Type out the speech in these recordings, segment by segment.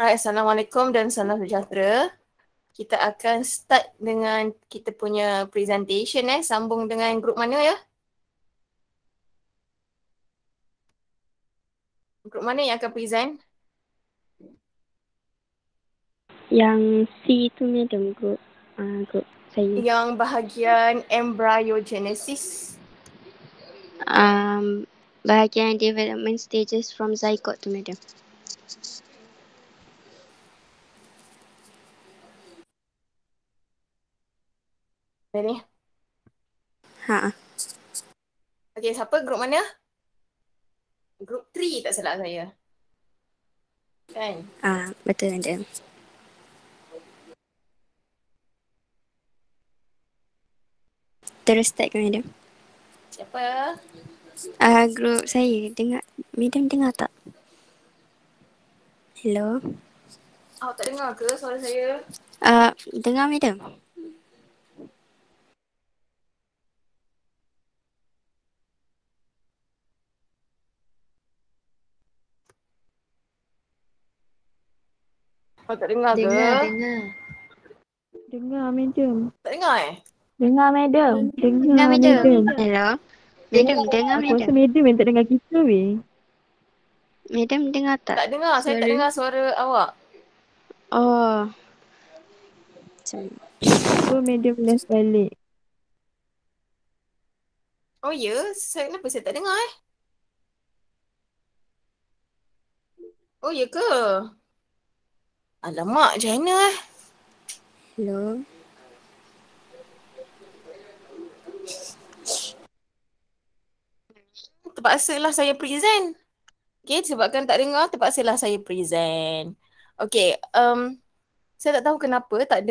Assalamualaikum dan salam sejahtera. Kita akan start dengan kita punya presentation sambung dengan grup mana ya? Grup mana yang akan present? Yang C tu madam grup saya. Yang bahagian embryogenesis. Bahagian development stages from zygote tu madam. Ni. Ha. Okey, siapa grup mana? Grup 3 tak salah saya. Kan? Betul madam. Terus start ke madam? Siapa? Grup saya dengar. Madam dengar tak? Hello. Tak dengar ke suara saya? Dengar madam? Tak dengar ke? Dengar madam. Tak dengar Dengar madam. Dengar madam. Hello. Madam dengar Aku madam. rasa madam yang tak dengar kita weh. Madam dengar tak? Tak dengar, saya tak dengar suara awak. Oh. Cuba madam left balik. Oh ya, kenapa saya tak dengar Oh ya ke? Alamak, macam mana Hello. Terpaksalah saya present. Okay, sebabkan tak dengar, terpaksalah saya present. Okay, saya tak tahu kenapa, tak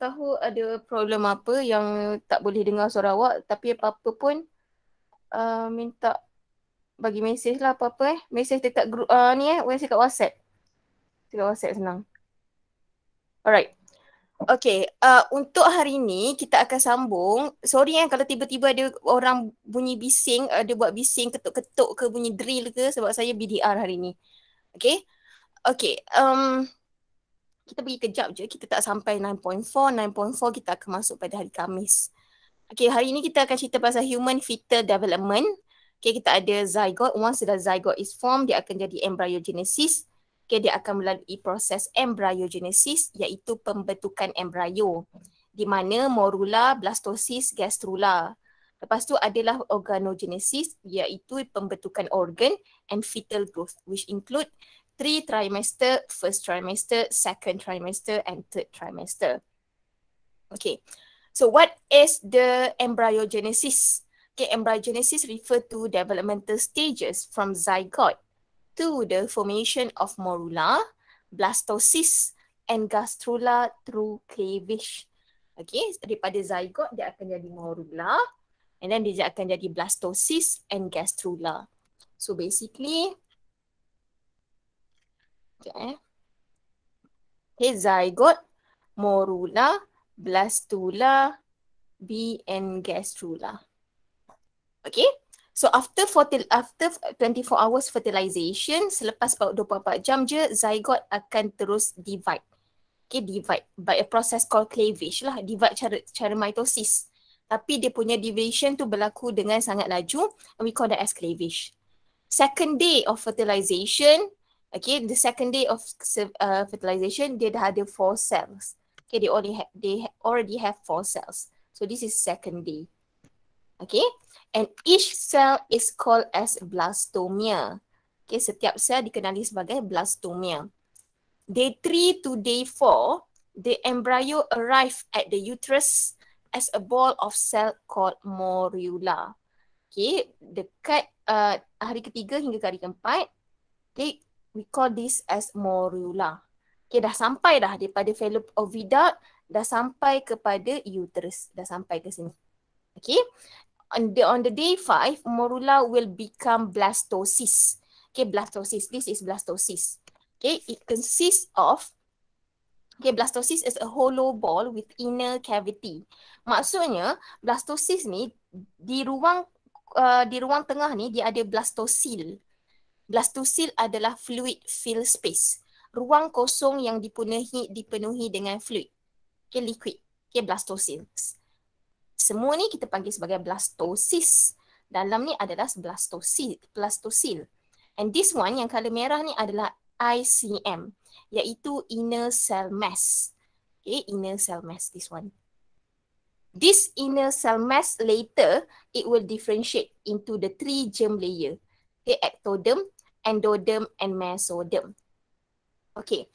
tahu ada problem apa yang tak boleh dengar suara awak, tapi apa-apa pun minta bagi mesej lah apa-apa mesej dekat grup ni mesej kat WhatsApp. Dekat WhatsApp senang. Alright. Okay, untuk hari ni kita akan sambung. Sorry kalau tiba-tiba ada orang bunyi bising, ada buat bising, ketuk-ketuk ke, bunyi drill ke, sebab saya BDR hari ni. Okay, kita pergi kejap je, kita tak sampai 9.4 kita akan masuk pada hari Khamis. Okay, hari ni kita akan cerita pasal human fetal development. Okay, kita ada zygote. Once the zygote is formed, dia akan jadi embryogenesis. Okay, dia akan melalui proses embryogenesis, iaitu pembentukan embryo, di mana morula, blastosis, gastrula. Lepas tu adalah organogenesis, iaitu pembentukan organ, and fetal growth, which include 3 trimester, first trimester, second trimester, and third trimester. Okay, so what is the embryogenesis? Okay, embryogenesis refer to developmental stages from zygote to the formation of morula, blastosis, and gastrula through cleavage. Okay, daripada zygote dia akan jadi morula, and then dia akan jadi blastosis and gastrula. So basically, okay, zygote, morula, blastula, B and gastrula. Okay, so after 24 hours fertilization, selepas 24 jam je, zygote akan terus divide. Okay, divide by a process called cleavage lah, divide cara mitosis. Tapi dia punya division tu berlaku dengan sangat laju, and we call that as cleavage. Second day of fertilization, okay, the second day of fertilization, dia dah ada 4 cells. Okay, they already have 4 cells. So this is second day. Okay, and each cell is called as blastomere. Okay, setiap sel dikenali sebagai blastomere. Day 3 to day 4, the embryo arrive at the uterus as a ball of cell called morula. Okay, dekat hari ketiga hingga hari keempat, okay, we call this as morula. Okay, dah sampai dah daripada fallopian oviduct, dah sampai kepada uterus, dah sampai ke sini. Okay, on the day 5, morula will become blastosis. Okay, blastosis, this is blastosis. Okay, it consists of, okay, blastosis is a hollow ball with inner cavity. Maksudnya, blastosis ni di ruang tengah ni dia ada blastosil. Blastosil adalah fluid fill space. ruang kosong yang dipenuhi dengan fluid. Okay, liquid. Okay, blastocyst. Semua ni kita panggil sebagai blastocyst. Dalam ni adalah blastocyst. And this one yang colour merah ni adalah ICM, iaitu inner cell mass. Okay, inner cell mass, this one. This inner cell mass later, it will differentiate into the 3 germ layer. Okay, ectoderm, endoderm and mesoderm. Okay,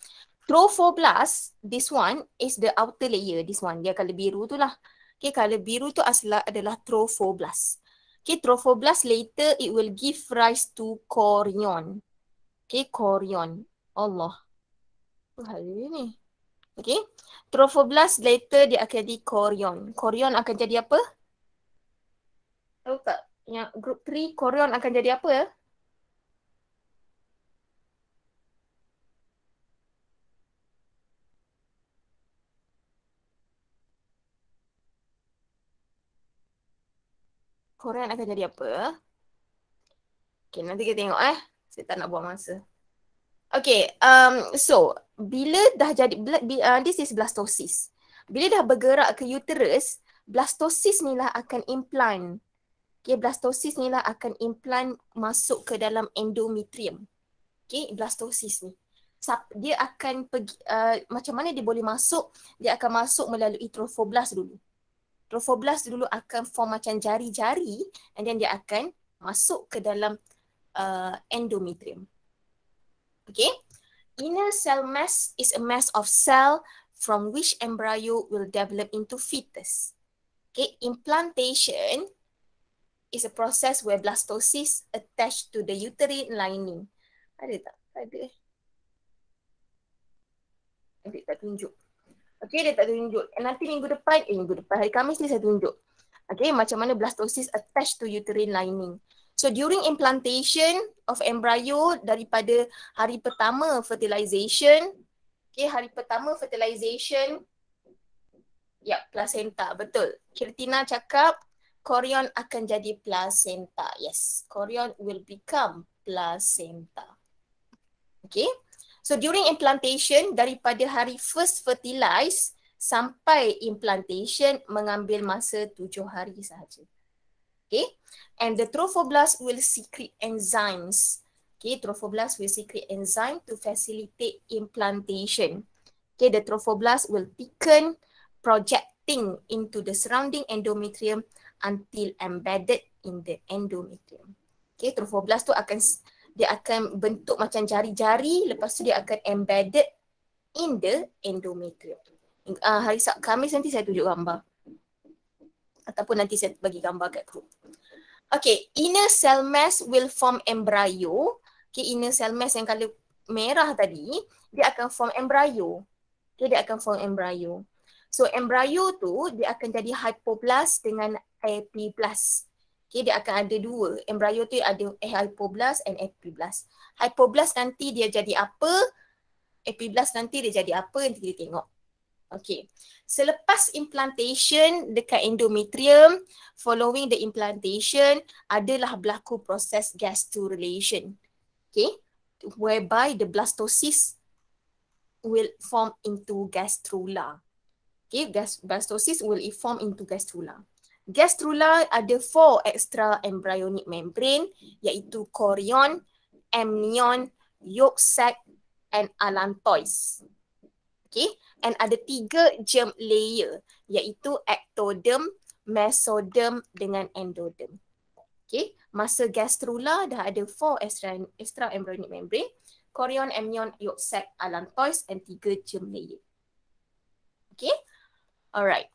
trophoblast, this one is the outer layer, this one, dia colour biru tu lah. Okay, colour biru tu adalah trophoblast. Okay, trophoblast later it will give rise to chorion. Okay, chorion. Allah. Hal ni. Okay, trophoblast later dia akan jadi chorion. Chorion akan jadi apa? Tahu tak? Yang group 3 chorion akan jadi apa? Chorion akan jadi apa? Okay, nanti kita tengok Saya tak nak buang masa. Okay, so bila dah jadi, this is blastocyst. Bila dah bergerak ke uterus, blastocyst ni lah akan implant. Okay, blastocyst ni lah akan implant masuk ke dalam endometrium. Okay, blastocyst ni. Dia akan pergi, macam mana dia boleh masuk? Dia akan masuk melalui trophoblast dulu. Trophoblast dulu akan form macam jari-jari and then dia akan masuk ke dalam endometrium. Okay. Inner cell mass is a mass of cell from which embryo will develop into fetus. Okay. Implantation is a process where blastocysts attach to the uterine lining. Ada tak? Ada. Dia tak tunjuk. Okay, dia tak tunjuk. Nanti minggu depan, hari Khamis ni saya tunjuk. Okay, macam mana blastocysts attach to uterine lining. So during implantation of embryo daripada hari pertama fertilization, okay, hari pertama fertilization, ya, placenta, betul. Kirtina cakap chorion akan jadi placenta. Yes, chorion will become placenta. Okay. So during implantation, daripada hari first fertilize sampai implantation mengambil masa 7 hari sahaja. Okay. And the trophoblast will secrete enzymes. Okay, trophoblast will secrete enzyme to facilitate implantation. Okay, the trophoblast will thicken, projecting into the surrounding endometrium until embedded in the endometrium. Okay, trophoblast tu dia akan bentuk macam jari-jari, lepas tu dia akan embedded in the endometrium. Hari Khamis nanti saya tunjuk gambar. Ataupun nanti saya bagi gambar kat group. Okay, inner cell mass will form embryo. Okay, inner cell mass yang colour merah tadi, dia akan form embryo. Okay, dia akan form embryo. So embryo tu dia akan jadi hypoblast dengan epiblast. Okay, dia akan ada 2. Embryo tu ada hypoblast and epiblast. Hypoblast nanti dia jadi apa? Epiblast nanti dia jadi apa? Nanti kita tengok. Okay. Selepas implantation dekat endometrium, following the implantation, adalah berlaku proses gastrulation. Okay. Whereby the blastocyst will form into gastrula. Okay. Blastocyst will form into gastrula. Gastrula ada 4 extra embryonic membrane, iaitu chorion, amnion, yolk sac and allantois. Okay, and ada 3 germ layer, iaitu ectoderm, mesoderm dengan endoderm. Okay, masa gastrula dah ada 4 extra embryonic membrane, chorion, amnion, yolk sac, allantois and 3 germ layer. Okay, alright.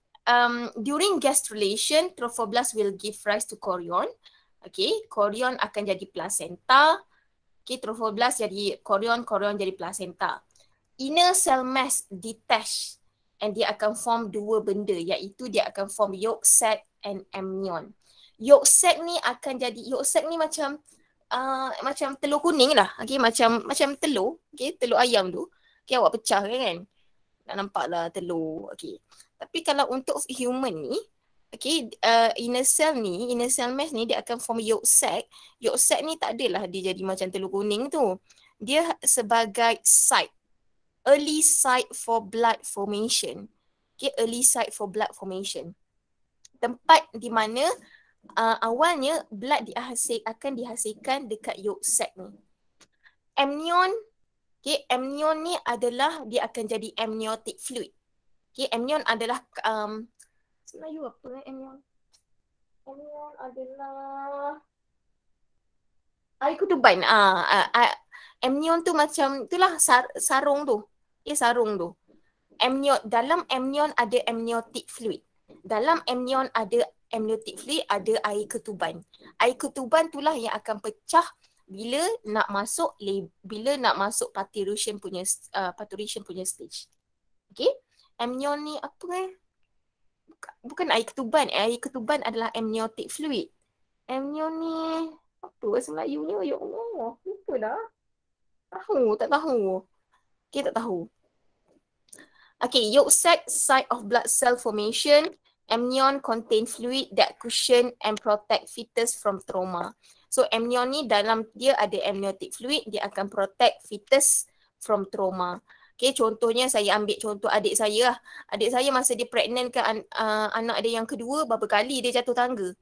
During gastrulation, trophoblast will give rise to chorion. Okay, chorion akan jadi placenta. Okay, trophoblast jadi chorion, chorion jadi placenta. Inner cell mass detach and dia akan form 2 benda, iaitu dia akan form yolk sac and amnion. Yolk sac ni akan jadi, yolk sac ni macam telur kuning lah. Okay, macam telur. Okay, telur ayam tu. Okay, awak pecah kan? Nak nampak lah telur. Okay. Tapi kalau untuk human ni, okay, inner cell mass ni dia akan form yolk sac. Yolk sac ni tak adalah dia jadi macam telur kuning tu. Dia sebagai site. early site for blood formation. Okay, early site for blood formation. Tempat di mana awalnya blood akan dihasilkan dekat yolk sac ni. Amnion, okay, amnion ni adalah dia akan jadi amniotic fluid. Okay, amnion adalah Melayu apa amnion? Amnion adalah air ketuban. Amnion tu macam itulah sarung tu. Okay, sarung tu. Dalam amnion ada amniotic fluid. Dalam amnion ada amniotic fluid, ada air ketuban. Air ketuban itulah yang akan pecah bila nak masuk parturition punya stage. Okay? Amnion ni apa bukan air ketuban. Air ketuban adalah amniotic fluid. Amnion ni apa bahasa Melayunya? Ya Allah, lupa dah. Tak tahu. Okay, tak tahu. Okay, yolk sac, site of blood cell formation. Amnion contain fluid that cushion and protect fetus from trauma. So amnion ni dalam dia ada amniotic fluid, dia akan protect fetus from trauma. Okay, contohnya saya ambil contoh adik saya lah. Adik saya masa dia pregnant kan anak dia yang kedua, berapa kali dia jatuh tangga.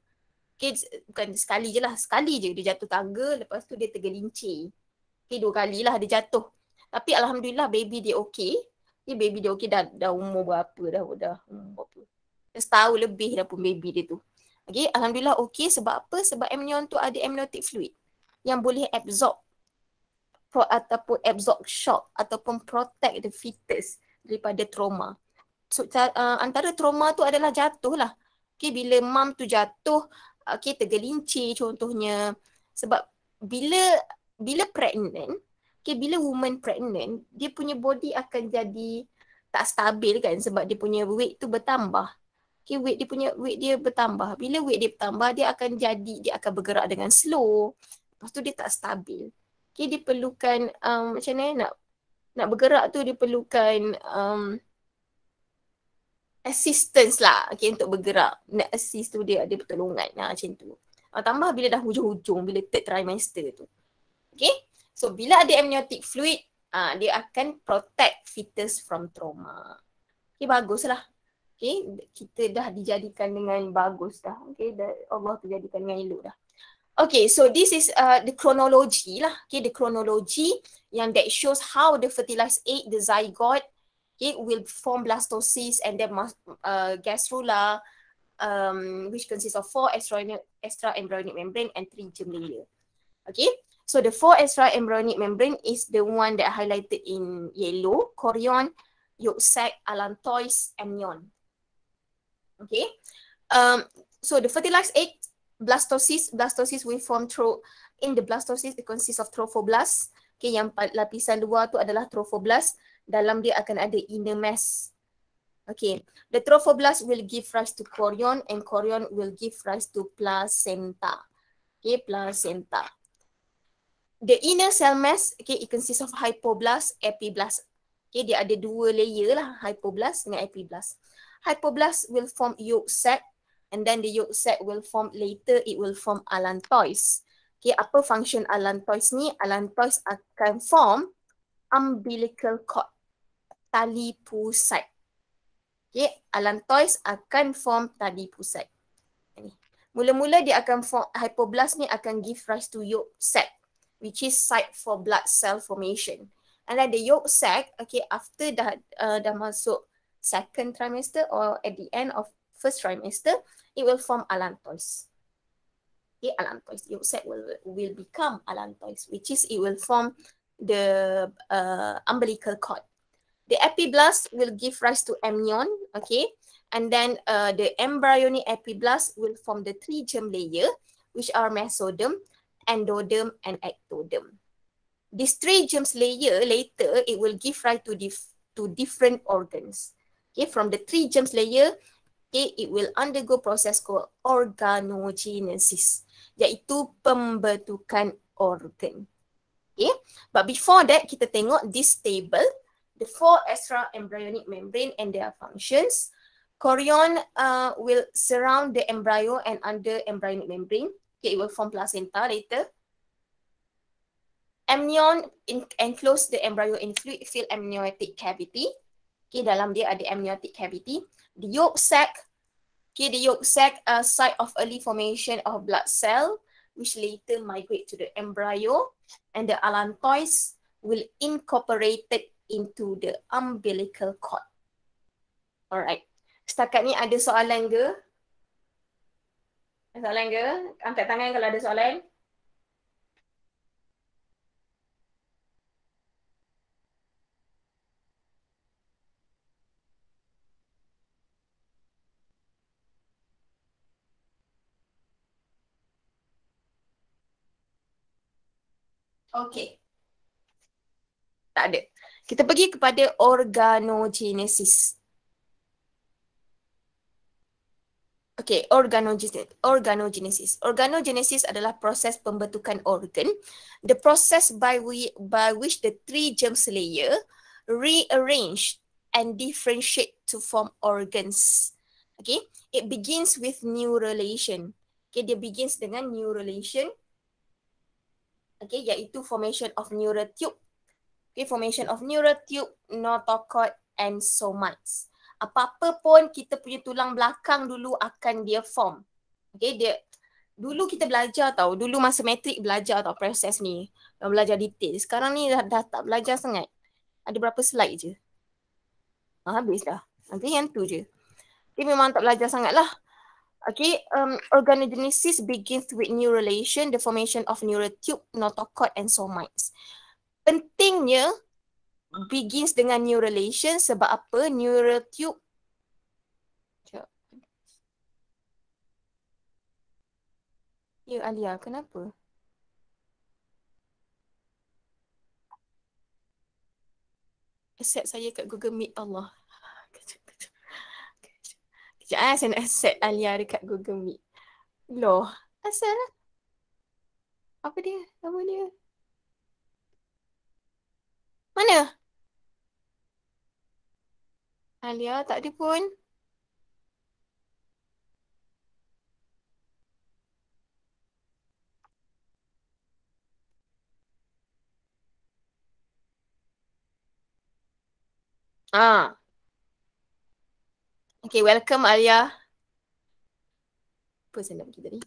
Okay, bukan sekali je lah, sekali je dia jatuh tangga, lepas tu dia tergelincir. Okay, 2 kali lah dia jatuh. Tapi Alhamdulillah baby dia okay. Okay, baby dia okay dah umur berapa dah berapa. Setahun lebih dah pun baby dia tu. Okay, Alhamdulillah okay. Sebab apa? Sebab amnion tu ada amniotic fluid yang boleh absorb shock ataupun protect the fetus daripada trauma. So antara trauma tu adalah jatuh lah. Okay, bila mom tu jatuh, okay, tergelincir contohnya. Sebab bila pregnant, okay, bila woman pregnant, dia punya body akan jadi tak stabil kan, sebab dia punya weight tu bertambah. Okay, weight dia bertambah. Bila weight dia bertambah, dia akan bergerak dengan slow. Lepas tu dia tak stabil. Okay, dia perlukan macam mana nak bergerak tu, dia perlukan assistance lah, okay, untuk bergerak. Nak assist tu dia ada pertolongan macam tu. Tambah bila dah hujung-hujung, bila third trimester tu. Okay, so bila ada amniotic fluid, dia akan protect fetus from trauma. Okay, baguslah. Okay, kita dah dijadikan dengan bagus dah. Okay, Allah tu jadikan dengan elok dah. Okay, so this is the chronology lah. Okay, the chronology yang that shows how the fertilized egg, the zygote, okay, will form blastocyst and then gastrula, which consists of 4 extra-embryonic membrane and 3 germ layer. Okay, so the 4 extra-embryonic membrane is the one that highlighted in yellow: chorion, yolk sac, allantois, amnion. Okay, so the fertilized egg, blastocyst will form in the blastocyst it consists of trophoblast. Okay, yang lapisan luar tu adalah trophoblast. Dalam dia akan ada inner mass. Okay, the trophoblast will give rise to chorion and chorion will give rise to placenta. Okay, placenta. The inner cell mass, okay, it consists of hypoblast, epiblast. Okay, dia ada 2 layer lah, hypoblast dengan epiblast. Hypoblast will form yolk sac, and then the yolk sac will form allantois. Okay, apa function allantois ni? Allantois akan form umbilical cord, tali pusat. Okay, allantois akan form tali pusat. Mula-mula dia akan form, hypoblast ni akan give rise to yolk sac, which is site for blood cell formation. And then the yolk sac, okay, after dah masuk second trimester or at the end of first trimester, it will form allantois. Okay, allantois. Yolk sac will become allantois, which is it will form the umbilical cord. The epiblast will give rise to amnion, okay, and then the embryonic epiblast will form the 3 germ layer, which are mesoderm, endoderm, and ectoderm. These 3 germs layer later it will give rise to different organs. Okay, from the 3 germs layer, okay, it will undergo process called organogenesis, iaitu pembentukan organ. Okay, but before that kita tengok this table, the 4 extra embryonic membrane and their functions. Chorion will surround the embryo and under embryonic membrane. Okay, it will form placenta later. amnion enclose the embryo in fluid-filled amniotic cavity. Okay, dalam dia ada amniotic cavity. The yolk sac, the yolk sac site of early formation of blood cell, which later migrate to the embryo, and the allantois will incorporated into the umbilical cord. Alright. Setakat ni ada soalan ke? Ada soalan ke? Angkat tangan kalau ada soalan. Okay. Tak ada. Kita pergi kepada organogenesis. Okay, organogenesis. Organogenesis adalah proses pembentukan organ. The process by which the three germ layer rearrange and differentiate to form organs. Okay, it begins with neurulation. Okay, dia begins dengan neurulation. Okay, iaitu formation of neural tube. Okay, formation of neural tube, notochord and somites. Apa-apa pun kita punya tulang belakang dulu akan dia form. Okay, dulu kita belajar tau, dulu masa matrik belajar tau proses ni. Belajar detail. Sekarang ni dah tak belajar sangat. Ada berapa slide je. Habis dah. Nanti yang tu je. Okay, memang tak belajar sangat lah. Okay, organogenesis begins with neurulation, the formation of neural tube, notochord and somites. Pentingnya begins dengan neurulation sebab apa? Neural tube. Ya Alia, kenapa? Accept saya kat Google Meet, Allah. Kejap saya nak accept Alia dekat Google Meet. Loh, asal lah. Apa dia? Nama dia? Mana? Alia tak ada pun. Okay, welcome Alia. Apa saya nak pergi tadi?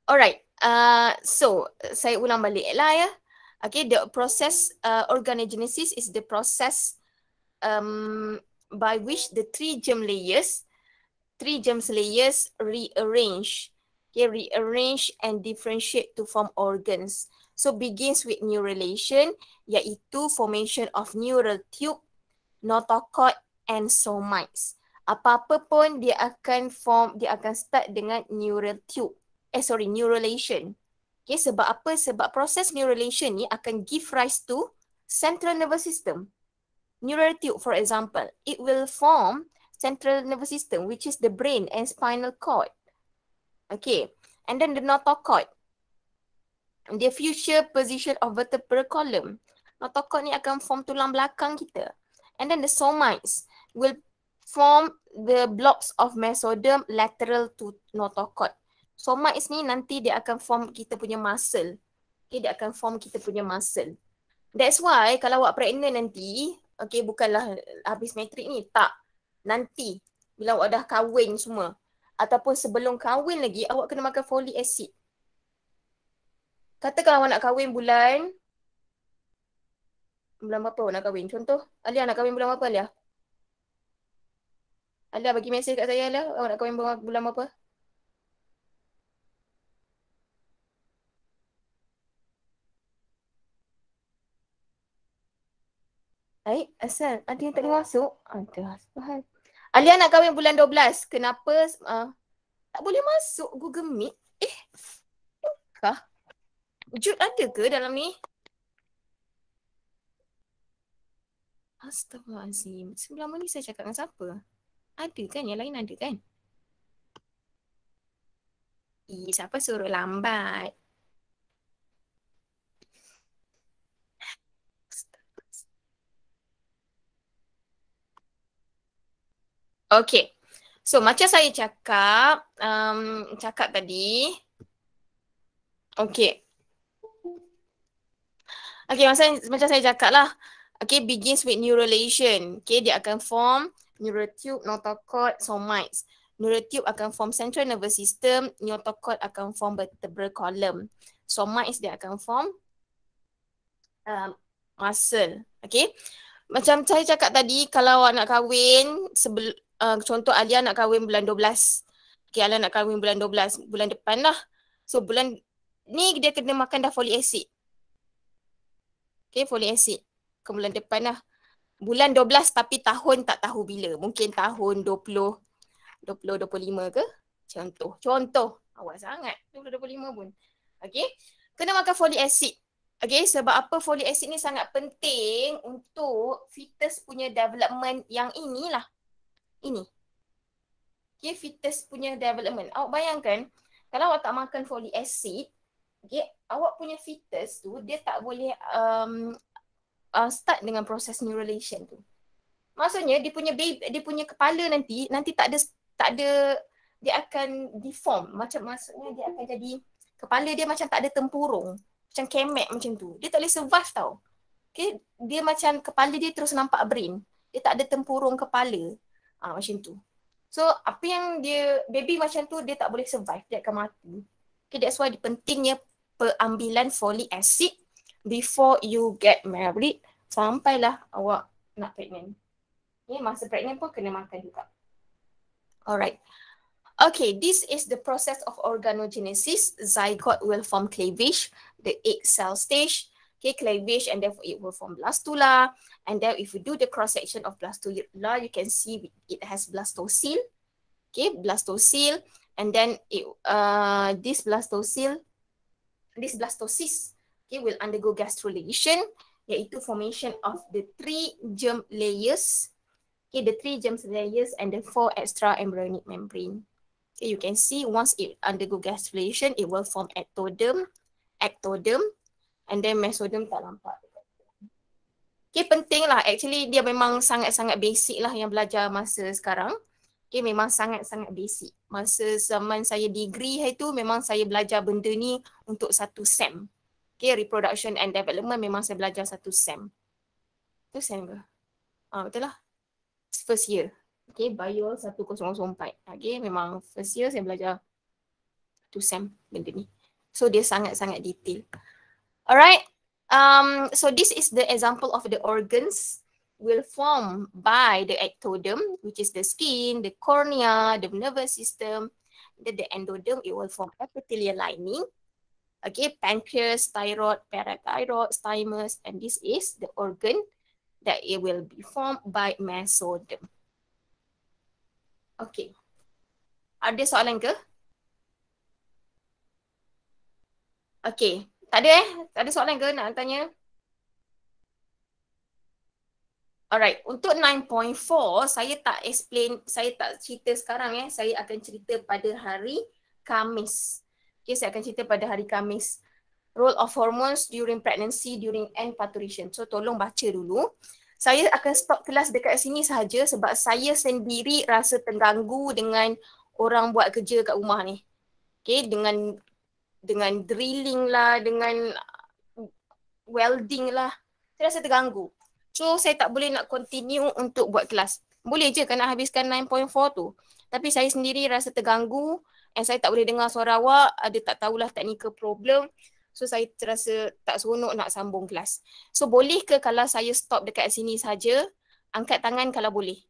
Alright, so saya ulang balik lah ya. Okay, the process organogenesis is the process by which the three germ layers rearrange and differentiate to form organs. So begins with neurulation, iaitu formation of neural tube, notochord and somites. Apa-apa pun dia akan start dengan neural tube. Neurulation. Okay, sebab apa? Sebab proses neurulation ni akan give rise to central nervous system. Neural tube, for example, it will form central nervous system, which is the brain and spinal cord. Okay, and then the notochord, the future position of vertebral column. Notochord ni akan form tulang belakang kita. And then the somites will form the blocks of mesoderm lateral to notochord. Somites ni nanti dia akan form kita punya muscle. Okay, dia akan form kita punya muscle. That's why kalau awak pregnant nanti, okay, bukanlah habis matrik ni, tak. Nanti, bila awak dah kahwin semua, ataupun sebelum kahwin lagi, awak kena makan folic acid. Katakan awak nak kahwin bulan berapa awak nak kahwin? Contoh, Alia nak kahwin bulan berapa Alia? Alia bagi mesej kat saya Alia, awak nak kahwin bulan berapa? Asal ada yang tak boleh masuk? Ada Tuhan. Alia nak kahwin bulan 12. Kenapa tak boleh masuk Google Meet? Kah? Wujud ada ke dalam ni? Astaghfirullahaladzim. Sebelum ni saya cakap dengan siapa? Ada kan? Yang lain ada kan? Siapa suruh lambat? Okay. So macam saya cakap tadi. Okay. Okay, macam saya cakap lah. Okay, begins with neurulation. Okay, dia akan form neural tube, notochord, somites. Neural tube akan form central nervous system, notochord akan form vertebral column. Somites dia akan form muscle. Okay, macam saya cakap tadi, kalau awak nak kahwin, contoh Alia nak kahwin bulan 12. Okay, Alia nak kahwin bulan 12, bulan depan lah. So bulan ni dia kena makan dah folic acid. Okay, folic acid ke bulan depan lah. Bulan 12 tapi tahun tak tahu bila. Mungkin tahun 25 ke? Contoh. Awak sangat. 20-25 pun. Okay. Kena makan folic acid. Okay, sebab apa folic acid ni sangat penting untuk fetus punya development yang inilah. Ini. Okay, fetus punya development. Awak bayangkan, kalau awak tak makan folic acid, okay, awak punya fetus tu, dia tak boleh start dengan proses neurulation tu. Maksudnya dia punya baby, dia punya kepala nanti tak ada dia akan deform, maksudnya dia akan jadi kepala dia macam tak ada tempurung, macam kemek macam tu. Dia tak boleh survive tau. Okay, dia macam kepala dia terus nampak brain. Dia tak ada tempurung kepala. Macam tu. So apa yang baby macam tu dia tak boleh survive, dia akan mati. Okay, that's why pentingnya pengambilan folic acid before you get married sampailah awak nak pregnant. Masa pregnant pun kena makan juga. Alright. Okay, this is the process of organogenesis. Zygote will form cleavage, the egg cell stage. Okay, cleavage, and therefore it will form blastula. And then if you do the cross section of blastula, you can see it has blastocele. Okay, blastocele, and then this blastocyst, okay, will undergo gastrulation, iaitu formation of the 3 germ layers. Okay, the 3 germ layers and the 4 extra embryonic membrane. Okay, you can see once it undergo gastrulation, it will form ectoderm, and then mesoderm tak nampak. Okay, penting lah. Actually, dia memang sangat-sangat basic lah yang belajar masa sekarang. Okay, memang sangat-sangat basic. Masa zaman saya degree itu memang saya belajar benda ni untuk 1 SEM. Okay, reproduction and development memang saya belajar 1 SEM. Itu SEM ke? Betul lah. First year. Okay, bio 1004. Okay, memang first year saya belajar 1 SEM benda ni. So dia sangat-sangat detail. Alright. So this is the example of the organs will form by the ectoderm, which is the skin, the cornea, the nervous system. Then the endoderm, it will form epithelial lining. Okay, pancreas, thyroid, parathyroid, thymus, and this is the organ that it will be formed by mesoderm. Okay. Ada soalan ke? Okay. Tak ada Tak ada soalan ke nak tanya? Alright, untuk 9.4 saya tak cerita sekarang saya akan cerita pada hari Khamis. Okay, saya akan cerita pada hari Khamis. Role of hormones during pregnancy, during end parturition. So tolong baca dulu. Saya akan stop kelas dekat sini sahaja sebab saya sendiri rasa terganggu dengan orang buat kerja kat rumah ni. Okay, dengan drilling lah, dengan welding lah. Saya rasa terganggu. So saya tak boleh nak continue untuk buat kelas. Boleh je kan nak habiskan 9.4 tu. Tapi saya sendiri rasa terganggu and saya tak boleh dengar suara awak. Ada tak tahulah technical problem. So saya terasa tak seronok nak sambung kelas. So boleh ke kalau saya stop dekat sini saja? Angkat tangan kalau boleh.